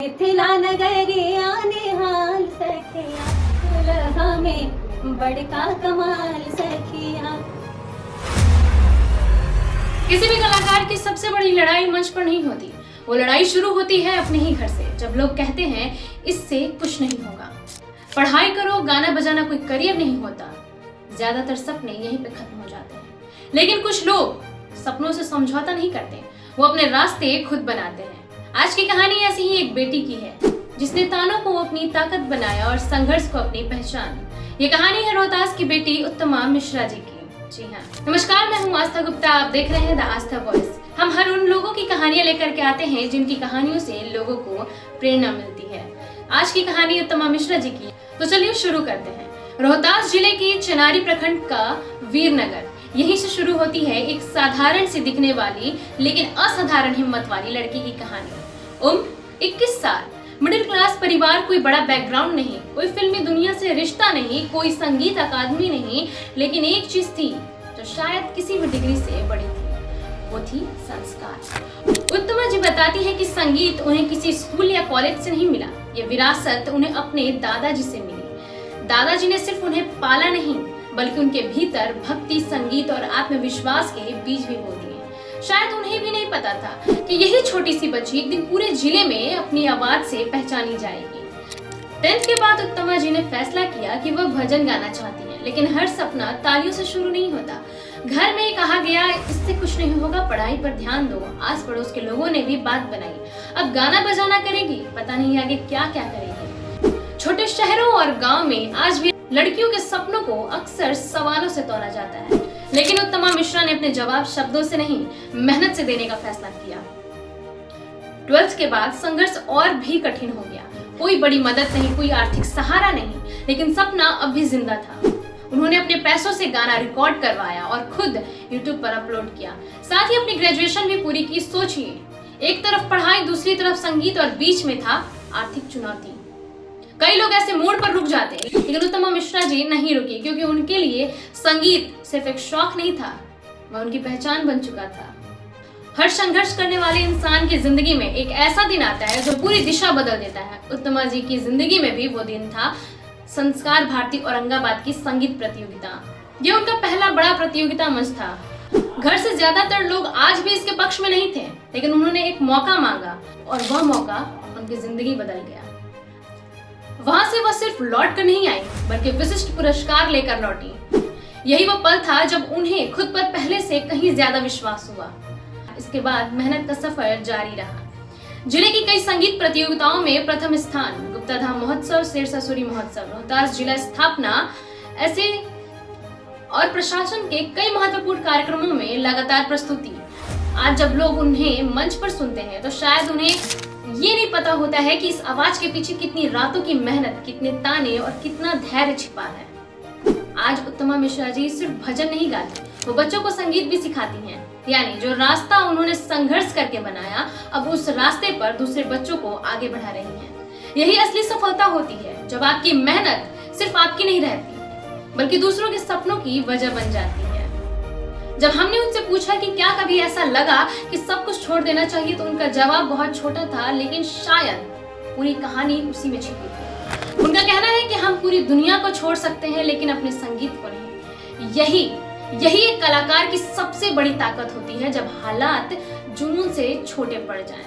मिथिला नगरिया निहाल सखिया दुल्हा में बड़का कमाल सखिया। किसी भी कलाकार की सबसे बड़ी लड़ाई मंच पर नहीं होती, वो लड़ाई शुरू होती है अपने ही घर से, जब लोग कहते हैं इससे कुछ नहीं होगा, पढ़ाई करो, गाना बजाना कोई करियर नहीं होता। ज्यादातर सपने यहीं पे खत्म हो जाते हैं। लेकिन कुछ लोग सपनों से समझौता नहीं करते, वो अपने रास्ते खुद बनाते हैं। आज की कहानी ऐसी ही एक बेटी की है जिसने तानों को अपनी ताकत बनाया और संघर्ष को अपनी पहचान। ये कहानी है रोहतास की बेटी उत्तमा मिश्रा जी की। जी हाँ, नमस्कार, मैं हूँ आस्था गुप्ता, आप देख रहे हैं द आस्था वॉइस। हम हर उन लोगों की कहानियां लेकर के आते हैं जिनकी कहानियों से लोगों को प्रेरणा मिलती है। आज की कहानी उत्तमा मिश्रा जी की, तो चलिए शुरू करते हैं। रोहतास जिले के चनारी प्रखंड का वीरनगर, यहीं से शुरू होती है एक साधारण सी दिखने वाली लेकिन असाधारण हिम्मत वाली लड़की की कहानी। उम्र 21 साल, मिडिल क्लास परिवार, कोई बड़ा बैकग्राउंड नहीं, कोई फिल्मी दुनिया से रिश्ता नहीं, कोई संगीत अकादमी नहीं, लेकिन एक चीज थी जो शायद किसी भी डिग्री से बड़ी थी, वो थी संस्कार। उत्तमा जी बताती है कि संगीत उन्हें किसी स्कूल या कॉलेज से नहीं मिला, ये विरासत उन्हें अपने दादाजी से मिली। दादाजी ने सिर्फ उन्हें पाला नहीं, बल्कि उनके भीतर भक्ति, संगीत और आत्मविश्वास के बीज भी बो दिए। शायद उन्हें भी नहीं पता था कि यही छोटी सी बच्ची एक दिन पूरे जिले में अपनी आवाज से पहचानी जाएगी। 10th के बाद उत्तमा जी ने फैसला किया कि वह भजन गाना चाहती हैं, लेकिन हर सपना तालियों से शुरू नहीं होता। घर में कहा गया इससे कुछ नहीं होगा, पढ़ाई पर ध्यान दो। आस पड़ोस के लोगों ने भी बात बनाई, अब गाना बजाना करेगी, पता नहीं आगे क्या क्या करेगी। छोटे शहरों और गाँव में आज भी लड़कियों के सपनों को अक्सर सवालों से तोला जाता है, लेकिन उत्तमा मिश्रा ने अपने जवाब शब्दों से नहीं, मेहनत से देने का फैसला किया। 12th के बाद संघर्ष और भी कठिन हो गया। कोई बड़ी मदद नहीं, कोई आर्थिक सहारा नहीं, लेकिन सपना अब भी जिंदा था। उन्होंने अपने पैसों से गाना रिकॉर्ड करवाया और खुद YouTube पर अपलोड किया। साथ ही अपनी ग्रेजुएशन भी पूरी की। सोचिए, एक तरफ पढ़ाई, दूसरी तरफ संगीत और बीच में था आर्थिक चुनौती। कई लोग ऐसे मोड़ पर रुक जाते हैं, लेकिन उत्तमा मिश्रा जी नहीं रुकी, क्योंकि उनके लिए संगीत सिर्फ एक शौक नहीं था, वह उनकी पहचान बन चुका था। हर संघर्ष करने वाले इंसान की जिंदगी में एक ऐसा दिन आता है जो पूरी दिशा बदल देता है। उत्तमा जी की जिंदगी में भी वो दिन था संस्कार भारती औरंगाबाद की संगीत प्रतियोगिता। ये उनका पहला बड़ा प्रतियोगिता मंच था। घर से ज्यादातर लोग आज भी इसके पक्ष में नहीं थे, लेकिन उन्होंने एक मौका मांगा और वह मौका उनकी जिंदगी बदल गया। वहां से वह सिर्फ लौट कर नहीं आई, बल्कि विशिष्ट पुरस्कार लेकर लौटी। यही वो पल था जब उन्हें खुद पर पहले से कहीं ज्यादा विश्वास हुआ। इसके बाद मेहनत का सफर जारी रहा। जिले की कई संगीत प्रतियोगिताओं में प्रथम स्थान, गुप्ताधाम महोत्सव, सिरसा सूरी महोत्सव, रोहतास जिला स्थापना, ऐसे और प्रशासन के कई महत्वपूर्ण कार्यक्रमों में लगातार प्रस्तुति। आज जब लोग उन्हें मंच पर सुनते हैं तो शायद उन्हें ये नहीं पता होता है कि इस आवाज के पीछे कितनी रातों की मेहनत, कितने ताने और कितना धैर्य छिपा है। आज उत्तमा मिश्रा जी सिर्फ भजन नहीं गाती, वो बच्चों को संगीत भी सिखाती हैं। यानी जो रास्ता उन्होंने संघर्ष करके बनाया, अब उस रास्ते पर दूसरे बच्चों को आगे बढ़ा रही हैं। यही असली सफलता होती है, जब आपकी मेहनत सिर्फ आपकी नहीं रहती, बल्कि दूसरों के सपनों की वजह बन जाती है। जब हमने उनसे पूछा कि क्या कभी ऐसा लगा कि सब कुछ छोड़ देना चाहिए, तो उनका जवाब बहुत छोटा था, लेकिन शायद पूरी कहानी उसी में छिपी थी। उनका कहना है कि हम पूरी दुनिया को छोड़ सकते हैं, लेकिन अपने संगीत को नहीं। यही एक कलाकार की सबसे बड़ी ताकत होती है, जब हालात जुनून से छोटे पड़ जाएं।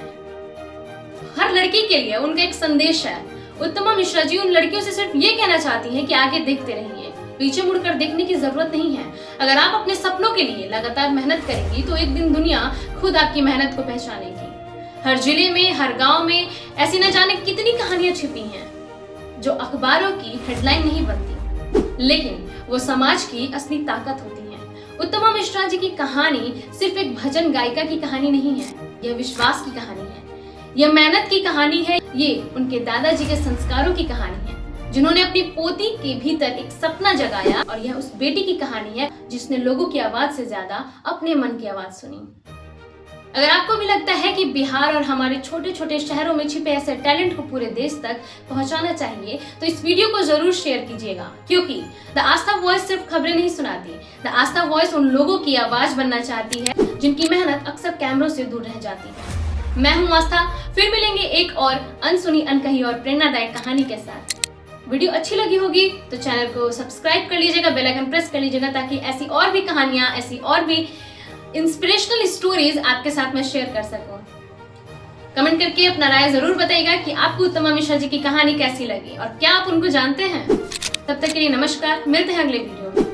हर लड़की के लिए उनका एक संदेश है। उत्तमा मिश्रा जी उन लड़कियों से सिर्फ ये कहना चाहती हैं कि आगे देखते रहिए, पीछे मुड़कर देखने की जरूरत नहीं है। अगर आप अपने सपनों के लिए लगातार मेहनत करेंगी, तो एक दिन दुनिया खुद आपकी मेहनत को पहचानेगी। हर जिले में, हर गांव में ऐसी न जाने कितनी कहानियां छिपी हैं जो अखबारों की हेडलाइन नहीं बनती, लेकिन वो समाज की असली ताकत होती है। उत्तमा मिश्रा जी की कहानी सिर्फ एक भजन गायिका की कहानी नहीं है, यह विश्वास की कहानी है, यह मेहनत की कहानी है, ये उनके दादाजी के संस्कारों की कहानी है, जिन्होंने अपनी पोती के भीतर एक सपना जगाया। और यह उस बेटी की कहानी है जिसने लोगों की आवाज से ज्यादा अपने मन की आवाज सुनी। अगर आपको भी लगता है कि बिहार और हमारे छोटे छोटे शहरों में छिपे ऐसे टैलेंट को पूरे देश तक पहुंचाना चाहिए, तो इस वीडियो को जरूर शेयर कीजिएगा, क्योंकि द आस्था वॉइस सिर्फ खबरें नहीं सुनाती। द आस्था वॉइस उन लोगों की आवाज बनना चाहती है जिनकी मेहनत अक्सर कैमरों से दूर रह जाती है। मैं हूं आस्था, फिर मिलेंगे एक और अनसुनी, अनकही और प्रेरणादायक कहानी के साथ। वीडियो अच्छी लगी होगी तो चैनल को सब्सक्राइब कर लीजिएगा, बेल आइकन प्रेस कर लीजिएगा, ताकि ऐसी और भी कहानियां, ऐसी और भी इंस्पिरेशनल स्टोरीज आपके साथ में शेयर कर सकूं। कमेंट करके अपना राय जरूर बताइएगा कि आपको उत्तमा मिश्रा जी की कहानी कैसी लगी और क्या आप उनको जानते हैं। तब तक के लिए नमस्कार, मिलते हैं अगले वीडियो में।